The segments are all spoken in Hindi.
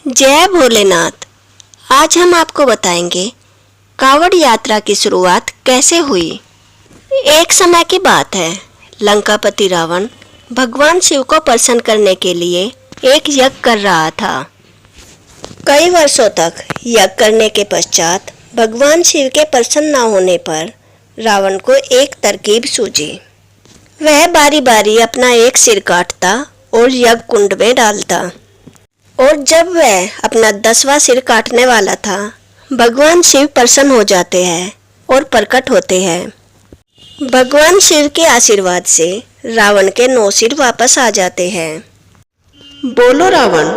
जय भोलेनाथ। आज हम आपको बताएंगे कांवड़ यात्रा की शुरुआत कैसे हुई। एक समय की बात है, लंकापति रावण भगवान शिव को प्रसन्न करने के लिए एक यज्ञ कर रहा था। कई वर्षों तक यज्ञ करने के पश्चात भगवान शिव के प्रसन्न न होने पर रावण को एक तरकीब सूझी। वह बारी बारी अपना एक सिर काटता और यज्ञ कुंड में डालता, और जब वह अपना 10वां सिर काटने वाला था, भगवान शिव प्रसन्न हो जाते हैं और प्रकट होते हैं। भगवान शिव के आशीर्वाद से रावण के 9 सिर वापस आ जाते हैं। बोलो रावण,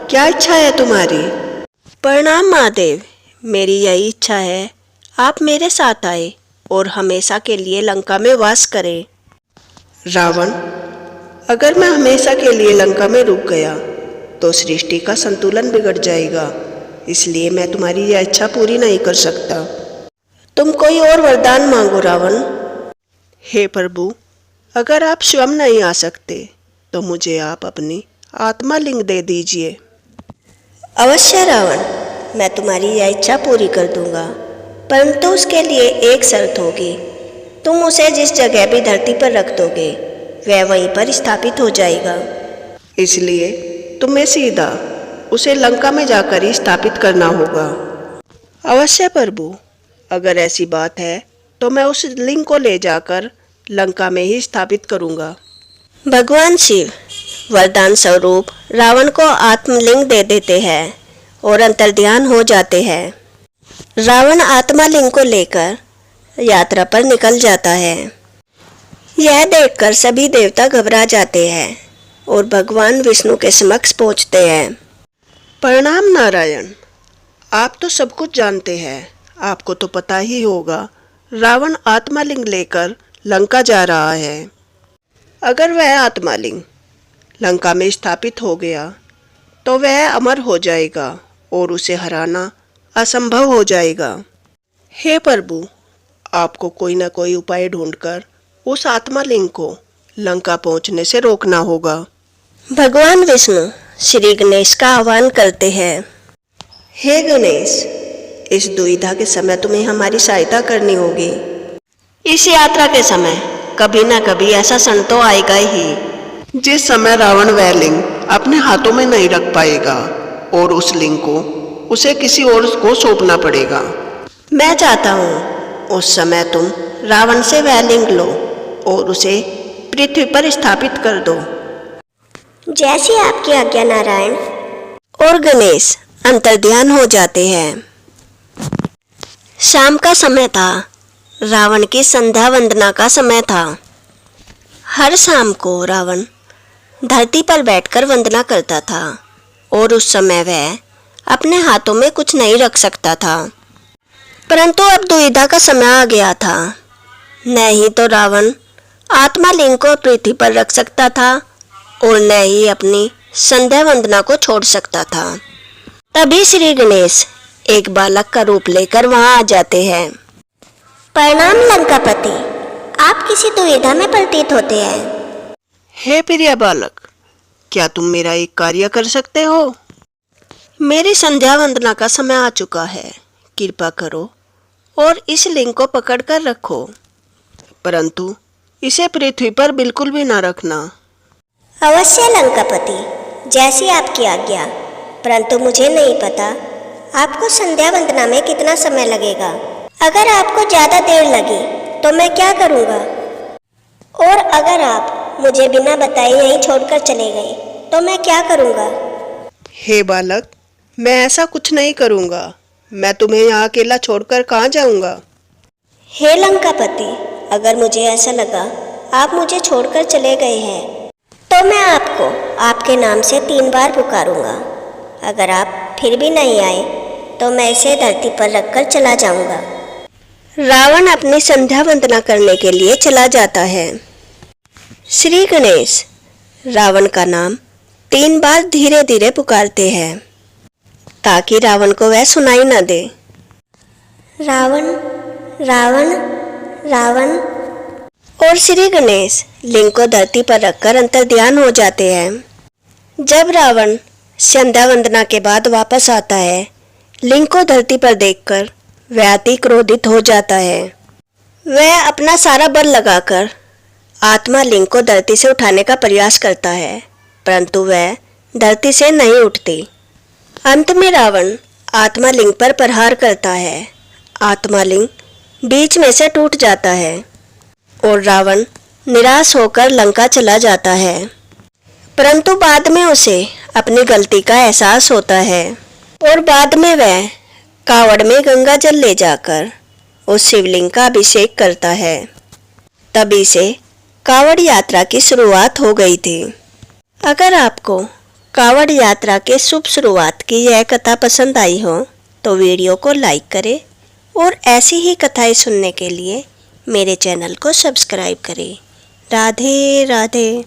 क्या इच्छा है तुम्हारी? प्रणाम महादेव, मेरी यही इच्छा है, आप मेरे साथ आए और हमेशा के लिए लंका में वास करें। रावण, अगर मैं हमेशा के लिए लंका में रुक गया तो सृष्टि का संतुलन बिगड़ जाएगा, इसलिए मैं तुम्हारी यह इच्छा पूरी नहीं कर सकता। तुम कोई और वरदान मांगो रावण। हे प्रभु, अगर आप स्वयं नहीं आ सकते तो मुझे आप अपनी आत्मा लिंग दे दीजिए। अवश्य रावण, मैं तुम्हारी यह इच्छा पूरी कर दूंगा, परंतु उसके लिए एक शर्त होगी। तुम उसे जिस जगह भी धरती पर रख दोगे वह वहीं पर स्थापित हो जाएगा। इसलिए तुम्हें सीधा उसे लंका में जाकर ही स्थापित करना होगा। अवश्य प्रभु, अगर ऐसी बात है तो मैं उस लिंग को ले जाकर लंका में ही स्थापित करूंगा। भगवान शिव वरदान स्वरूप रावण को आत्मलिंग दे देते हैं और अंतर्ध्यान हो जाते हैं। रावण आत्मालिंग को लेकर यात्रा पर निकल जाता है। यह देखकर सभी देवता घबरा जाते हैं और भगवान विष्णु के समक्ष पहुंचते हैं। प्रणाम नारायण, आप तो सब कुछ जानते हैं। आपको तो पता ही होगा, रावण आत्मालिंग लेकर लंका जा रहा है। अगर वह आत्मालिंग लंका में स्थापित हो गया तो वह अमर हो जाएगा और उसे हराना असंभव हो जाएगा। हे प्रभु, आपको कोई न कोई उपाय ढूंढकर उस आत्मालिंग को लंका पहुंचने से रोकना होगा। भगवान विष्णु श्री गणेश का आह्वान करते हैं। हे गणेश, इस दुविधा के समय तुम्हें हमारी सहायता करनी होगी। इस यात्रा के समय कभी न कभी ऐसा क्षण तो आएगा ही जिस समय रावण वह लिंग अपने हाथों में नहीं रख पाएगा और उस लिंग को उसे किसी और को सौंपना पड़ेगा। मैं चाहता हूँ उस समय तुम रावण से वह लिंग लो और उसे पृथ्वी पर स्थापित कर दो। जैसी आपकी आज्ञा नारायण। और गणेश अंतर्ध्यान हो जाते हैं। शाम का समय था। रावण की संध्या वंदना का समय था। हर शाम को रावण धरती पर बैठकर वंदना करता था और उस समय वह अपने हाथों में कुछ नहीं रख सकता था। परंतु अब दुविधा का समय आ गया था। न ही तो रावण आत्मालिंग को पृथ्वी पर रख सकता था और न ही अपनी संध्या वंदना को छोड़ सकता था। तभी श्री गणेश एक बालक का रूप लेकर वहां आ जाते हैं। प्रणाम लंकापति, आप किसी दुविधा में प्रतीत होते हैं। हे प्रिय बालक, क्या तुम मेरा एक कार्य कर सकते हो? मेरी संध्या वंदना का समय आ चुका है। कृपा करो और इस लिंग को पकड़कर रखो, परंतु इसे पृथ्वी पर बिल्कुल भी ना रखना। अवश्य लंकापति, जैसी आपकी आज्ञा, परंतु मुझे नहीं पता आपको संध्या वंदना में कितना समय लगेगा। अगर आपको ज़्यादा देर लगी तो मैं क्या करूँगा? और अगर आप मुझे बिना बताए यहीं छोड़कर चले गए तो मैं क्या करूँगा? हे बालक, मैं ऐसा कुछ नहीं करूँगा। मैं तुम्हें यहाँ अकेला छोड़कर कहाँ जाऊँगा? हे लंकापति, अगर मुझे ऐसा लगा आप मुझे छोड़कर चले गए हैं तो मैं आपको आपके नाम से 3 बार पुकारूंगा। अगर आप फिर भी नहीं आए तो मैं इसे धरती पर रखकर चला जाऊंगा। रावण अपनी संध्या वंदना करने के लिए चला जाता है। श्री गणेश रावण का नाम 3 बार धीरे धीरे पुकारते हैं ताकि रावण को वह सुनाई न दे। रावण रावण रावण। और श्री गणेश लिंग को धरती पर रखकर अंतर्ध्यान हो जाते हैं। जब रावण संध्या वंदना के बाद वापस आता है। लिंग को धरती पर देखकर वह अति क्रोधित हो जाता है। वह अपना सारा बल लगाकर आत्मा लिंग को धरती से उठाने का प्रयास करता है, परंतु वह धरती से नहीं उठती। अंत में रावण आत्मा लिंग पर प्रहार करता है। आत्मा लिंग बीच में से टूट जाता है और रावण निराश होकर लंका चला जाता है। परंतु बाद में उसे अपनी गलती का एहसास होता है और बाद में वह कावड़ में गंगा जल ले जाकर उस शिवलिंग का अभिषेक करता है। तभी से कावड़ यात्रा की शुरुआत हो गई थी। अगर आपको कावड़ यात्रा के शुभ शुरुआत की यह कथा पसंद आई हो तो वीडियो को लाइक करें और ऐसी ही कथाएं सुनने के लिए मेरे चैनल को सब्सक्राइब करें। राधे राधे।